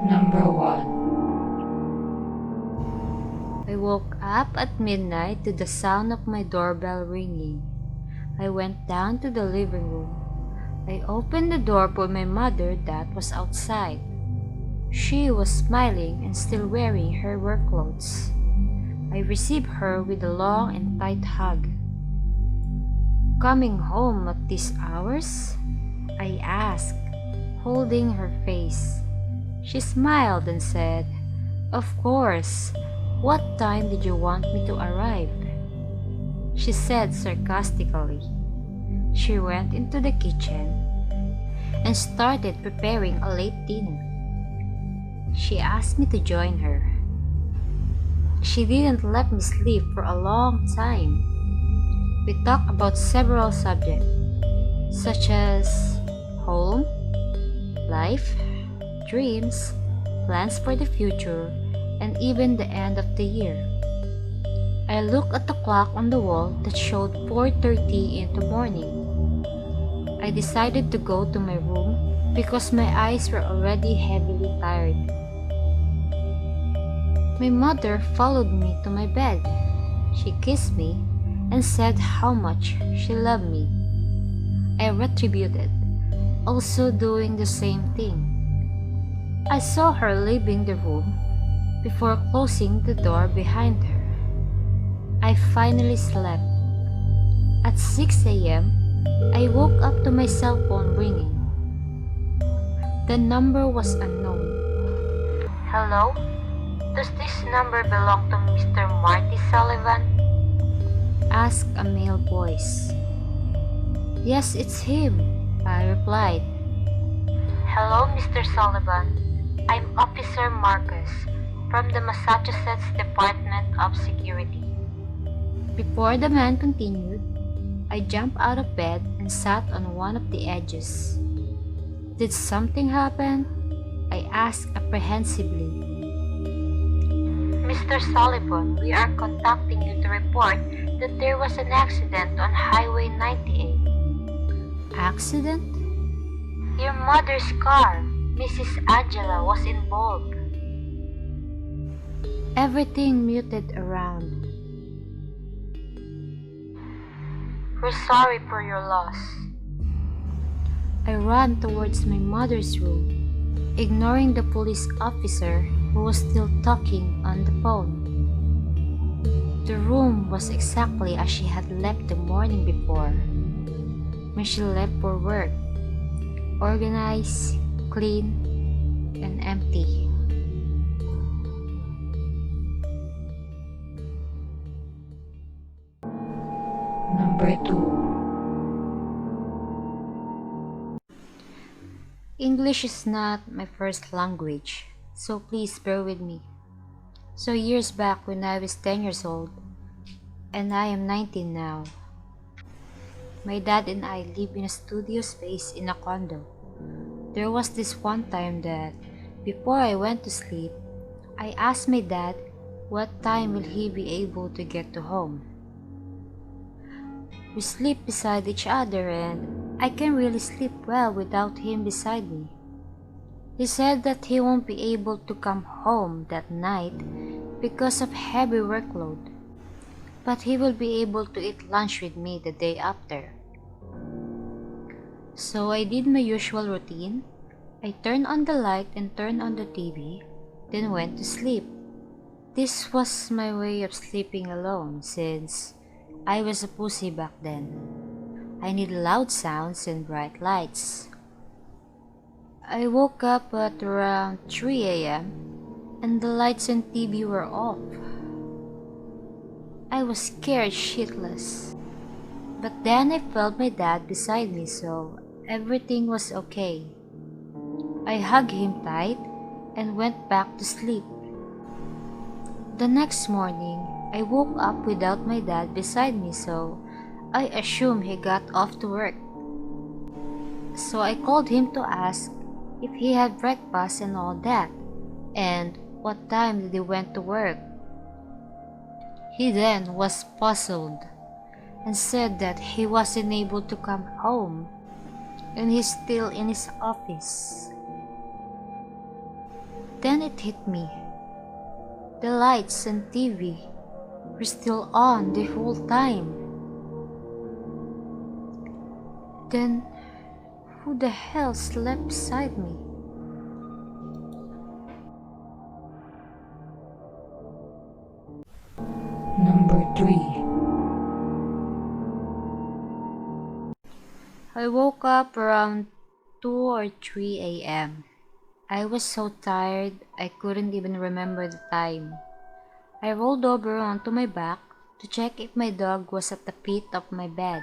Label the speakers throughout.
Speaker 1: Number 1.
Speaker 2: I woke up at midnight to the sound of my doorbell ringing. I went down to the living room. I opened the door for my mother that was outside. She was smiling and still wearing her work clothes. I received her with a long and tight hug. "Coming home at these hours?" I asked, holding her face. She smiled and said, "Of course. What time did you want me to arrive?" she said sarcastically. She went into the kitchen and started preparing a late dinner. She asked me to join her. She didn't let me sleep for a long time. We talked about several subjects, such as home, life, dreams, plans for the future, and even the end of the year. I looked at the clock on the wall that showed 4:30 in the morning. I decided to go to my room because my eyes were already heavily tired. My mother followed me to my bed. She kissed me and said how much she loved me. I retributed, also doing the same thing. I saw her leaving the room before closing the door behind her. I finally slept. At 6 a.m., I woke up to my cell phone ringing. The number was unknown. "Hello? Does this number belong to Mr. Marty Sullivan?" asked a male voice. "Yes, it's him," I replied. "Hello, Mr. Sullivan. I'm Officer Marquez from the Massachusetts Department of Security." Before the man continued, I jumped out of bed and sat on one of the edges. "Did something happen?" I asked apprehensively. "Mr. Sullivan, we are contacting you to report that there was an accident on Highway 98. "Accident?" "Your mother's car, Mrs. Angela, was involved." Everything muted around. "We're sorry for your loss." I ran towards my mother's room, ignoring the police officer who was still talking on the phone. The room was exactly as she had left the morning before, when she left for work, organized, clean, and empty.
Speaker 1: Number 2.
Speaker 2: English is not my first language, so please bear with me. So years back when I was 10 years old, and I am 19 now, my dad and I live in a studio space in a condo. There was this one time that, before I went to sleep, I asked my dad what time will he be able to get to home. We sleep beside each other and I can really sleep well without him beside me. He said that he won't be able to come home that night because of heavy workload, but he will be able to eat lunch with me the day after. So I did my usual routine. I turned on the light and turned on the TV, then went to sleep. This was my way of sleeping alone since I was a pussy back then. I need loud sounds and bright lights. I woke up at around 3 a.m. and the lights and TV were off. I was scared shitless. But then I felt my dad beside me, so everything was okay. I hugged him tight and went back to sleep. The next morning, I woke up without my dad beside me, so I assumed he got off to work. So I called him to ask if he had breakfast and all that, and what time did he went to work. He then was puzzled and said that he wasn't able to come home and he's still in his office. Then it hit me. The lights and TV were still on the whole time. Then, who the hell slept beside me?
Speaker 1: Number 3.
Speaker 2: I woke up around 2 or 3 a.m. I was so tired I couldn't even remember the time. I rolled over onto my back to check if my dog was at the feet of my bed.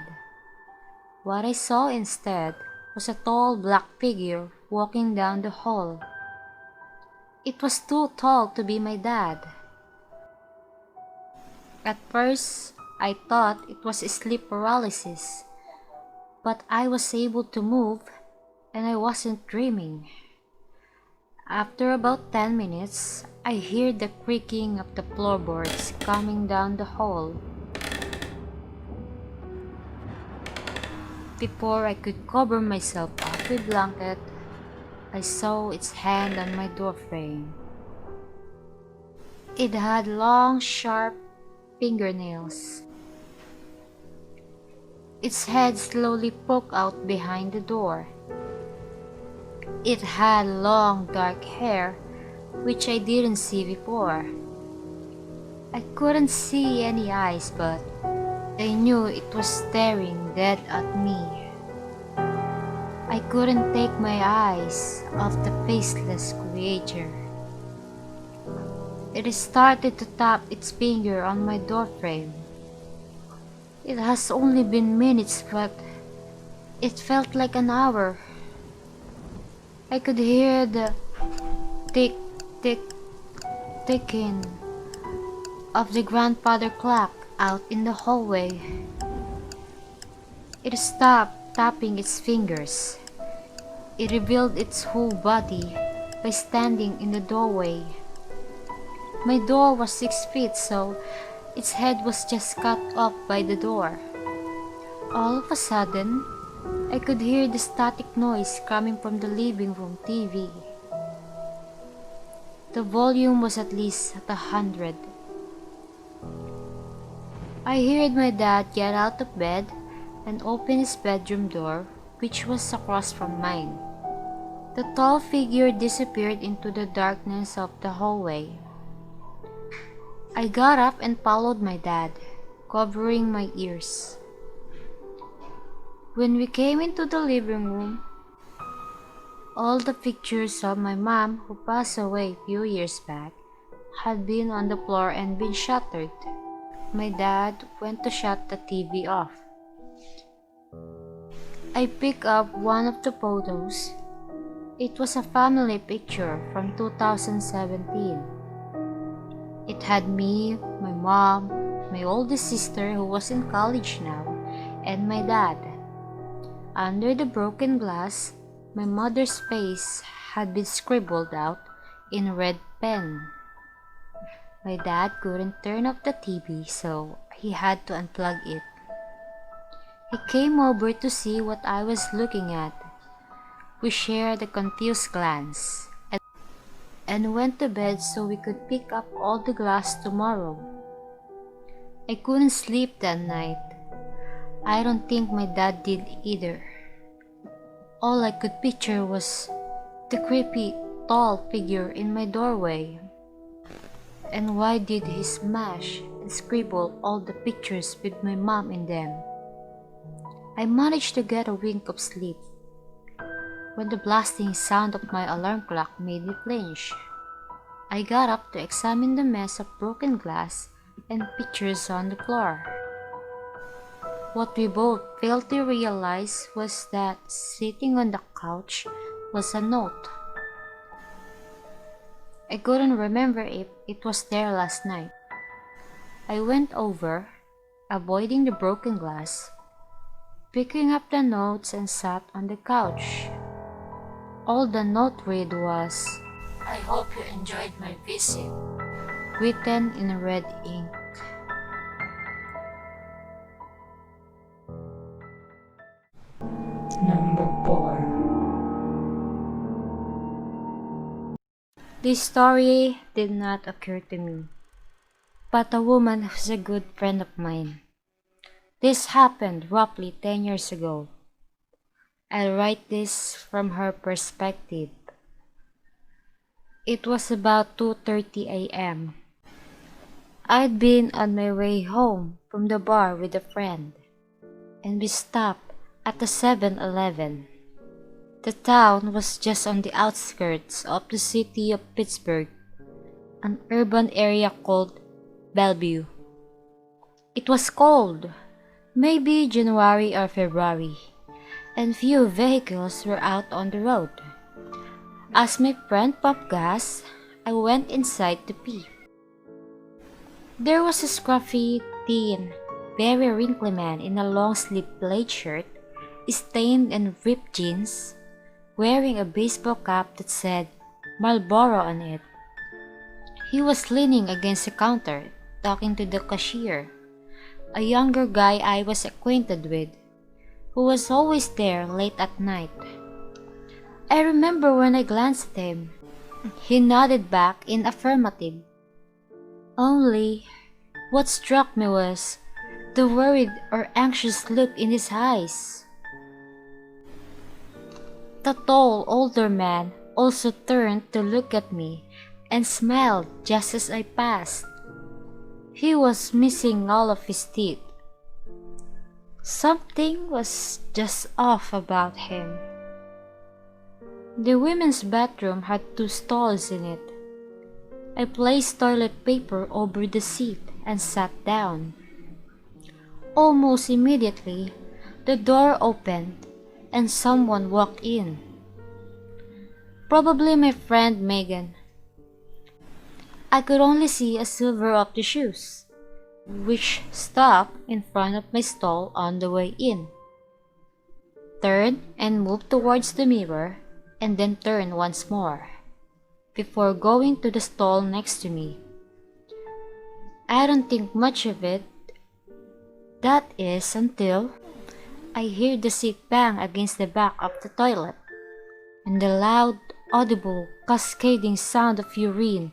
Speaker 2: What I saw instead was a tall black figure walking down the hall. It was too tall to be my dad. At first, I thought it was sleep paralysis, but I was able to move and I wasn't dreaming. After about 10 minutes, I heard the creaking of the floorboards coming down the hall. Before I could cover myself up with a blanket, I saw its hand on my doorframe. It had long, sharp fingernails. Its head slowly poked out behind the door. It had long, dark hair, which I didn't see before. I couldn't see any eyes, but I knew it was staring dead at me. I couldn't take my eyes off the faceless creature. It started to tap its finger on my doorframe. It has only been minutes, but it felt like an hour. I could hear the tick, tick, ticking of the grandfather clock out in the hallway. It stopped tapping its fingers. It revealed its whole body by standing in the doorway. My door was 6 feet, so its head was just cut off by the door. All of a sudden, I could hear the static noise coming from the living room TV. The volume was at least at 100. I heard my dad get out of bed and open his bedroom door, which was across from mine. The tall figure disappeared into the darkness of the hallway. I got up and followed my dad, covering my ears. When we came into the living room, all the pictures of my mom, who passed away a few years back, had been on the floor and been shattered. My dad went to shut the TV off. I picked up one of the photos. It was a family picture from 2017. It had me, my mom, my oldest sister who was in college now, and my dad. Under the broken glass, my mother's face had been scribbled out in red pen. My dad couldn't turn off the TV, so he had to unplug it. He came over to see what I was looking at. We shared a confused glance and went to bed so we could pick up all the glass tomorrow. I couldn't sleep that night. I don't think my dad did either. All I could picture was the creepy, tall figure in my doorway. And why did he smash and scribble all the pictures with my mom in them? I managed to get a wink of sleep when the blasting sound of my alarm clock made me flinch. I got up to examine the mess of broken glass and pictures on the floor. What we both failed to realize was that sitting on the couch was a note. I couldn't remember if it was there last night. I went over, avoiding the broken glass, picking up the notes and sat on the couch. All the note read was, "I hope you enjoyed my visit," written in red ink.
Speaker 1: Number 4.
Speaker 2: This story did not occur to me, but a woman who's a good friend of mine. This happened roughly 10 years ago. I'll write this from her perspective. It was about 2:30 a.m. I'd been on my way home from the bar with a friend, and we stopped at the 7-Eleven. The town was just on the outskirts of the city of Pittsburgh, an urban area called Bellevue. It was cold, maybe January or February, and few vehicles were out on the road. As my friend pumped gas, I went inside to pee. There was a scruffy, thin, very wrinkly man in a long-sleeved plaid shirt, stained and ripped jeans, wearing a baseball cap that said Marlboro on it. He was leaning against the counter, talking to the cashier, a younger guy I was acquainted with, who was always there late at night. I remember when I glanced at him, he nodded back in affirmative. Only, what struck me was the worried or anxious look in his eyes. The tall, older man also turned to look at me and smiled just as I passed. He was missing all of his teeth. Something was just off about him. The women's bathroom had 2 stalls in it. I placed toilet paper over the seat and sat down. Almost immediately, the door opened and someone walked in. Probably my friend Megan. I could only see a silver of the shoes, which stopped in front of my stall on the way in, turned and moved towards the mirror, and then turned once more, before going to the stall next to me. I don't think much of it, that is, until I hear the seat bang against the back of the toilet, and the loud, audible, cascading sound of urine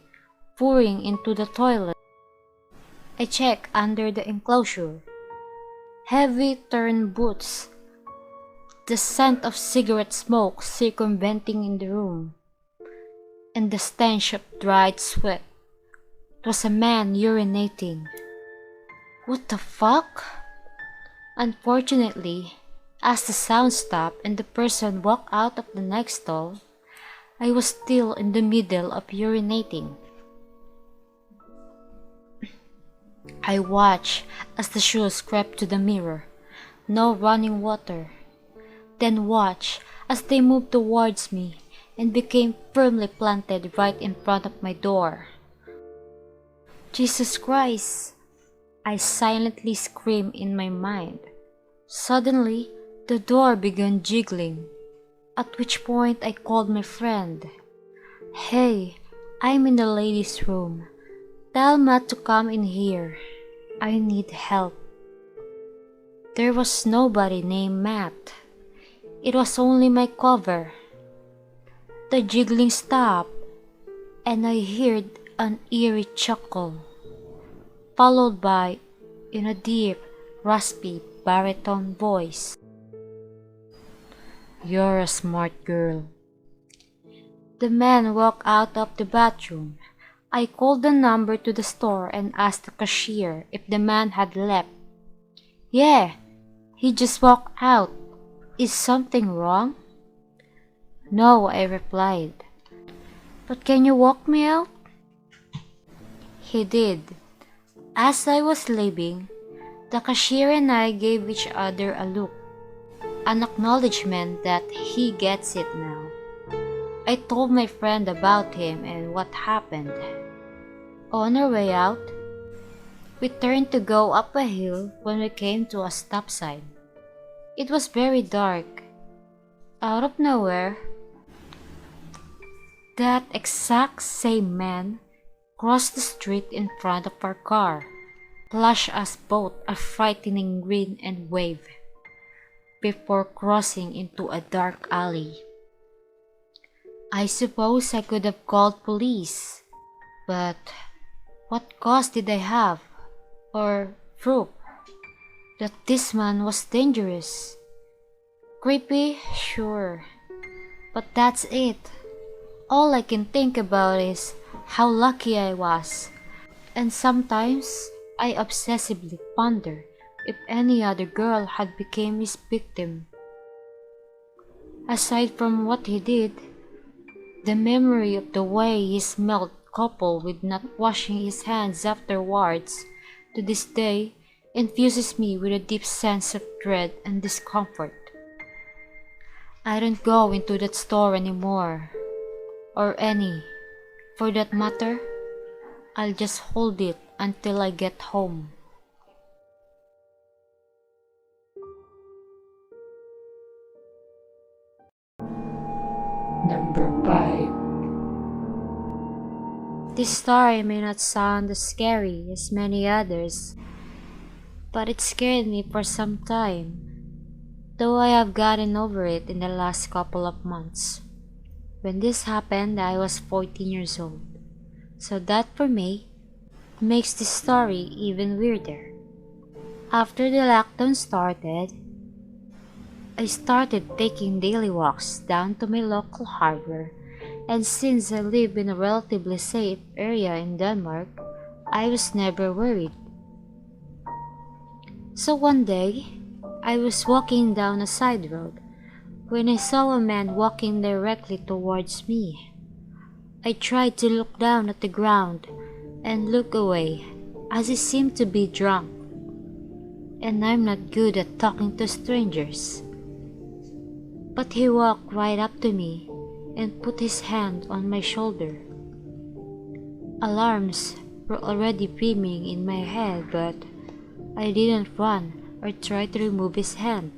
Speaker 2: pouring into the toilet. I check under the enclosure. Heavy turned boots, the scent of cigarette smoke circumventing in the room, and the stench of dried sweat. It was a man urinating. What the fuck? Unfortunately, as the sound stopped and the person walked out of the next stall, I was still in the middle of urinating. I watched as the shoes crept to the mirror, no running water, then watched as they moved towards me and became firmly planted right in front of my door. Jesus Christ! I silently screamed in my mind. Suddenly, the door began jiggling, at which point I called my friend. Hey, I'm in the ladies' room. Tell Matt to come in here. I need help. There was nobody named Matt. It was only my cover. The jiggling stopped, and I heard an eerie chuckle, followed by, in a deep, raspy baritone voice, "You're a smart girl." The man walked out of the bathroom. I called the number to the store and asked the cashier if the man had left. "Yeah, he just walked out. Is something wrong?" "No," I replied. "But can you walk me out?" He did. As I was leaving, the cashier and I gave each other a look, an acknowledgement that he gets it now. I told my friend about him and what happened. On our way out, we turned to go up a hill when we came to a stop sign. It was very dark. Out of nowhere, that exact same man crossed the street in front of our car, flashed us both a frightening grin and wave, before crossing into a dark alley. I suppose I could have called police, but what cause did I have, or proof, that this man was dangerous? Creepy, sure, but that's it. All I can think about is how lucky I was, and sometimes I obsessively ponder if any other girl had become his victim. Aside from what he did, the memory of the way he smelled coupled with not washing his hands afterwards to this day infuses me with a deep sense of dread and discomfort. I don't go into that store anymore, or any, for that matter. I'll just hold it until I get home.
Speaker 1: Number 5.
Speaker 2: This story may not sound as scary as many others, but it scared me for some time, though I have gotten over it in the last couple of months. When this happened, I was 14 years old, so that for me makes this story even weirder. After the lockdown started, I started taking daily walks down to my local harbor, and since I live in a relatively safe area in Denmark, I was never worried. So one day, I was walking down a side road when I saw a man walking directly towards me. I tried to look down at the ground and look away, as he seemed to be drunk, and I'm not good at talking to strangers. But he walked right up to me and put his hand on my shoulder. Alarms were already beaming in my head, but I didn't run or try to remove his hand.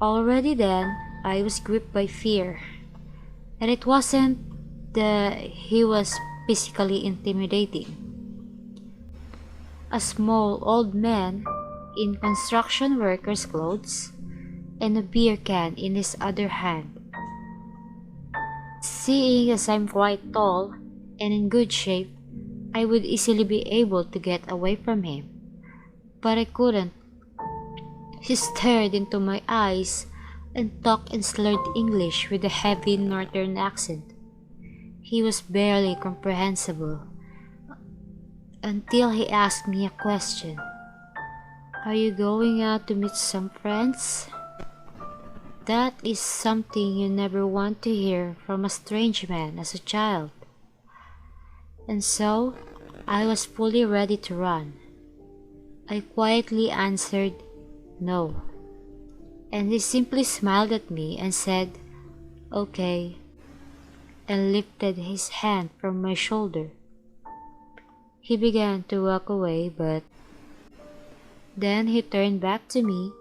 Speaker 2: Already then, I was gripped by fear, and it wasn't that he was physically intimidating. A small old man in construction worker's clothes and a beer can in his other hand. Seeing as I'm quite tall and in good shape, I would easily be able to get away from him, but I couldn't. He stared into my eyes and talked in slurred English with a heavy northern accent. He was barely comprehensible until he asked me a question. "Are you going out to meet some friends?" That is something you never want to hear from a strange man as a child. And so, I was fully ready to run. I quietly answered, "No." And he simply smiled at me and said, "Okay," and lifted his hand from my shoulder. He began to walk away, but then he turned back to me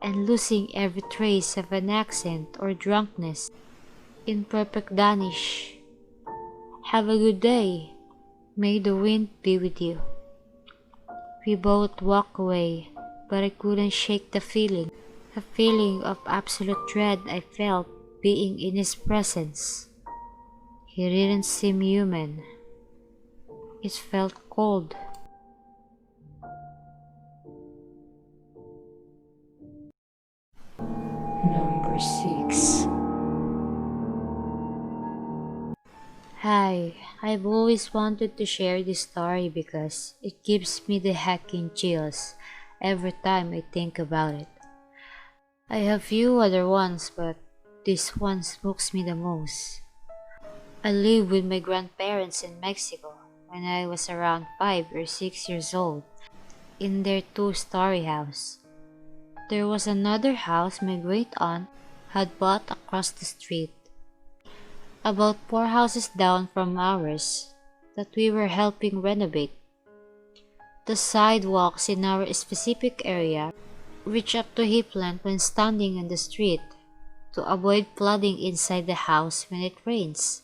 Speaker 2: and, losing every trace of an accent or drunkenness, in perfect Danish, "Have a good day. May the wind be with you." We both walked away, but I couldn't shake the feeling of absolute dread I felt being in his presence. He didn't seem human. It felt cold.
Speaker 1: Number 6.
Speaker 2: Hi, I've always wanted to share this story because it gives me the hacking chills every time I think about it. I have few other ones, but this one spooks me the most. I lived with my grandparents in Mexico when I was around 5 or 6 years old in their two-story house. There was another house my great aunt had bought across the street, about 4 houses down from ours, that we were helping renovate. The sidewalks in our specific area reach up to hip length when standing in the street to avoid flooding inside the house when it rains.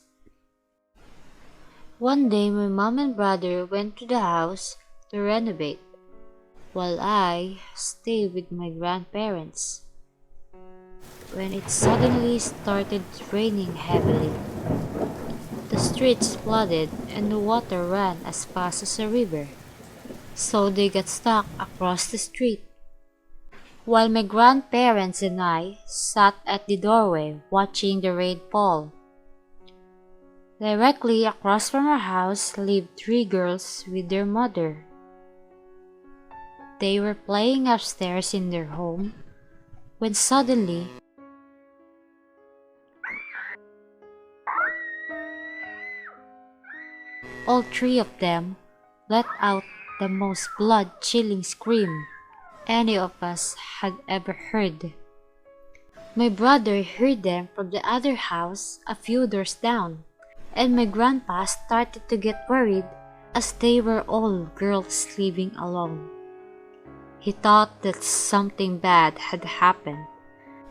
Speaker 2: One day my mom and brother went to the house to renovate, while I stayed with my grandparents. when it suddenly started raining heavily. The streets flooded and the water ran as fast as a river, so they got stuck across the street. While my grandparents and I sat at the doorway watching the rain fall. Directly across from our house lived three girls with their mother. They were playing upstairs in their home when suddenly all three of them let out the most blood-chilling scream any of us had ever heard. My brother heard them from the other house a few doors down, and my grandpa started to get worried as they were all girls living alone. He thought that something bad had happened,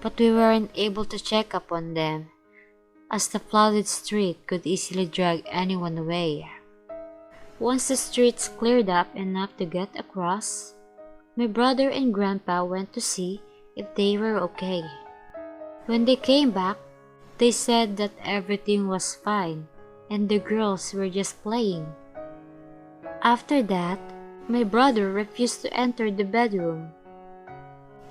Speaker 2: but we weren't able to check up on them as the flooded street could easily drag anyone away. Once the streets cleared up enough to get across, my brother and grandpa went to see if they were okay. When they came back, they said that everything was fine and the girls were just playing. After that, my brother refused to enter the bedroom.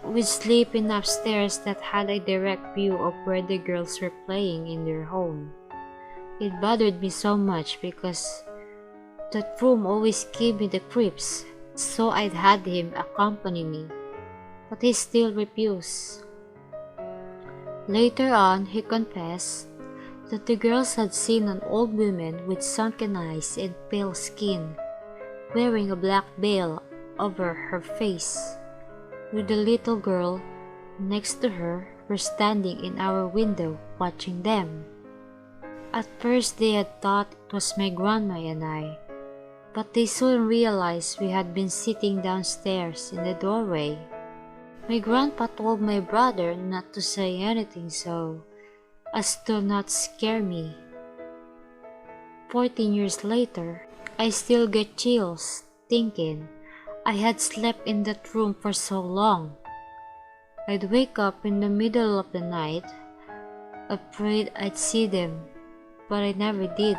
Speaker 2: We'd sleep in upstairs that had a direct view of where the girls were playing in their home. It bothered me so much because that room always gave me the creeps, so I'd had him accompany me, but he still refused. Later on, he confessed that the girls had seen an old woman with sunken eyes and pale skin, wearing a black veil over her face, with the little girl next to her were standing in our window watching them. At first they had thought it was my grandma and I, but they soon realized we had been sitting downstairs in the doorway. My grandpa told my brother not to say anything so as to not scare me. 14 years later, I still get chills thinking I had slept in that room for so long. I'd wake up in the middle of the night, afraid I'd see them, but I never did.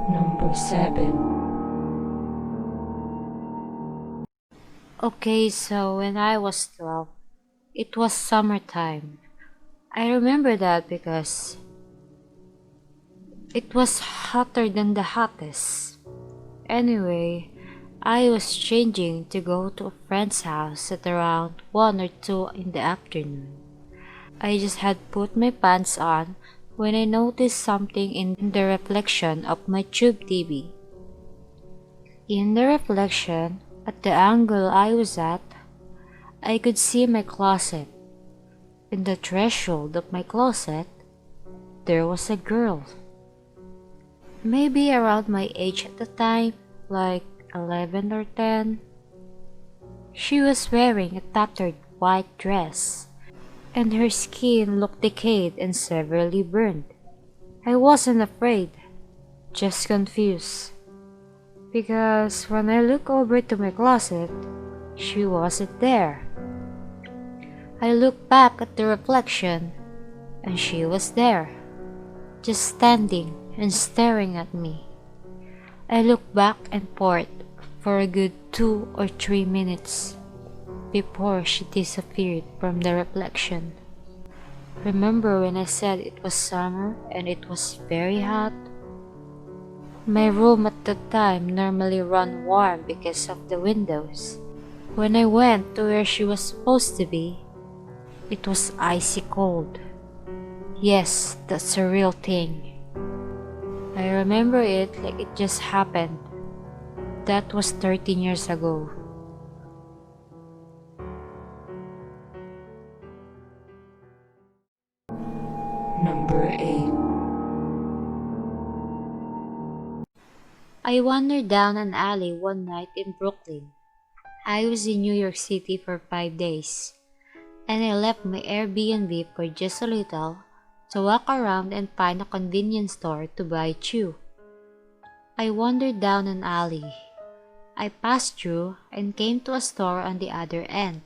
Speaker 1: Number 7.
Speaker 2: Okay, so when I was 12, it was summertime. I remember that because it was hotter than the hottest. Anyway, I was changing to go to a friend's house at around 1 or 2 in the afternoon. I just had put my pants on when I noticed something in the reflection of my tube TV. In the reflection, at the angle I was at, I could see my closet. In the threshold of my closet, there was a girl. Maybe around my age at the time, like 11 or 10. She was wearing a tattered white dress, and her skin looked decayed and severely burned. I wasn't afraid, just confused, because when I looked over to my closet, she wasn't there. I looked back at the reflection, and she was there, just standing and staring at me. I looked back and forth for a good 2 or 3 minutes before she disappeared from the reflection. Remember when I said it was summer and it was very hot? My room at that time normally ran warm because of the windows. When I went to where she was supposed to be, it was icy cold. Yes, that's a real thing. I remember it like it just happened. That was 13 years ago.
Speaker 1: Number 8.
Speaker 2: I wandered down an alley one night in Brooklyn. I was in New York City for 5 days, and I left my Airbnb for just a little to walk around and find a convenience store to buy chew. I wandered down an alley. I passed through and came to a store on the other end.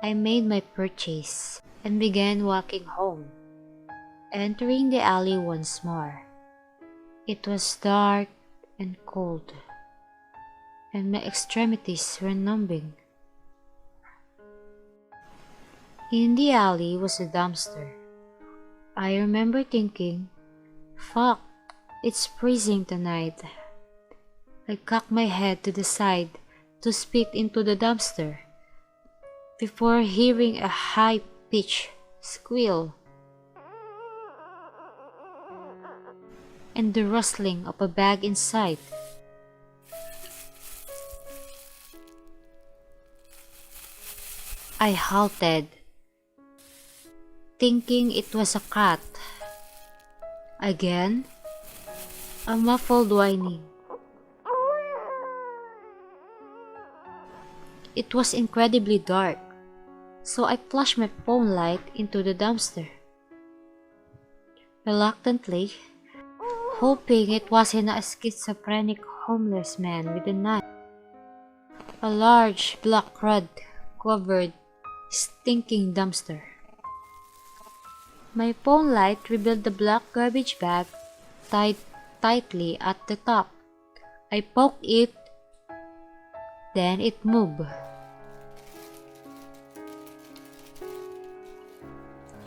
Speaker 2: I made my purchase and began walking home, entering the alley once more. It was dark and cold, and my extremities were numbing. In the alley was a dumpster. I remember thinking, fuck, it's freezing tonight. I cocked my head to the side to spit into the dumpster before hearing a high-pitched squeal and the rustling of a bag inside. I halted, thinking it was a cat. Again, a muffled whining. It was incredibly dark, so I flashed my phone light into the dumpster. Reluctantly, hoping it wasn't a schizophrenic homeless man with a knife. A large black rug covered stinking dumpster. My phone light revealed the black garbage bag tied tightly at the top. I poked it, then it moved,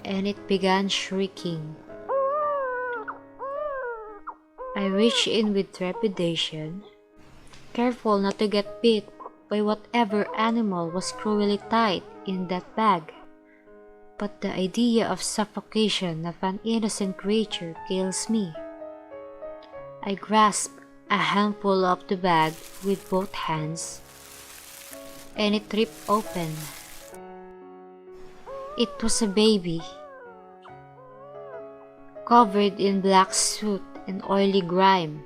Speaker 2: and it began shrieking. I reached in with trepidation, careful not to get bit by whatever animal was cruelly tied in that bag. But the idea of suffocation of an innocent creature kills me. I grasped a handful of the bag with both hands, and it ripped open. It was a baby, covered in black soot and oily grime.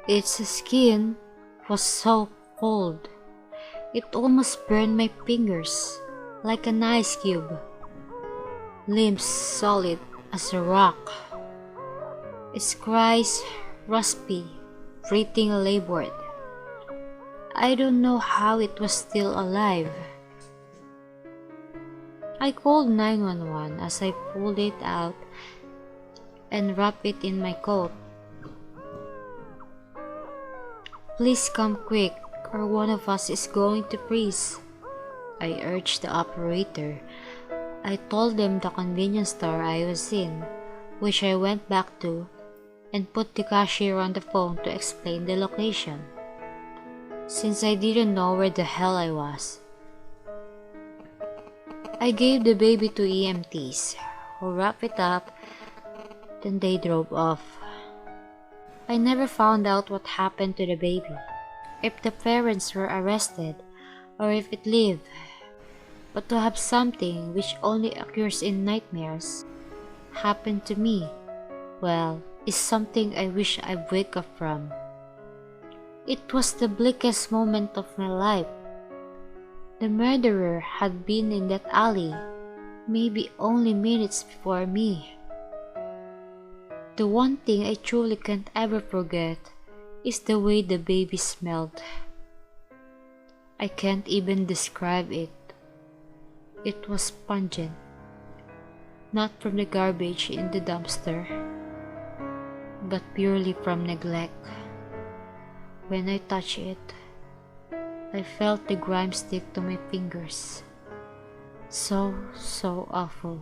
Speaker 2: Its skin was so cold, it almost burned my fingers like an ice cube. Limbs solid as a rock. Its cries raspy, breathing labored. I don't know how it was still alive. I called 911 as I pulled it out and wrapped it in my coat. Please come quick, or one of us is going to freeze, I urged the operator. I told them the convenience store I was in, which I went back to, and put the cashier on the phone to explain the location, since I didn't know where the hell I was. I gave the baby to EMTs, who wrapped it up, then they drove off. I never found out what happened to the baby, if the parents were arrested, or if it lived. But to have something which only occurs in nightmares happen to me, well, is something I wish I'd wake up from. It was the bleakest moment of my life. The murderer had been in that alley, maybe only minutes before me. The one thing I truly can't ever forget is the way the baby smelled. I can't even describe it. It was pungent, not from the garbage in the dumpster, but purely from neglect. When I touched it, I felt the grime stick to my fingers. So awful.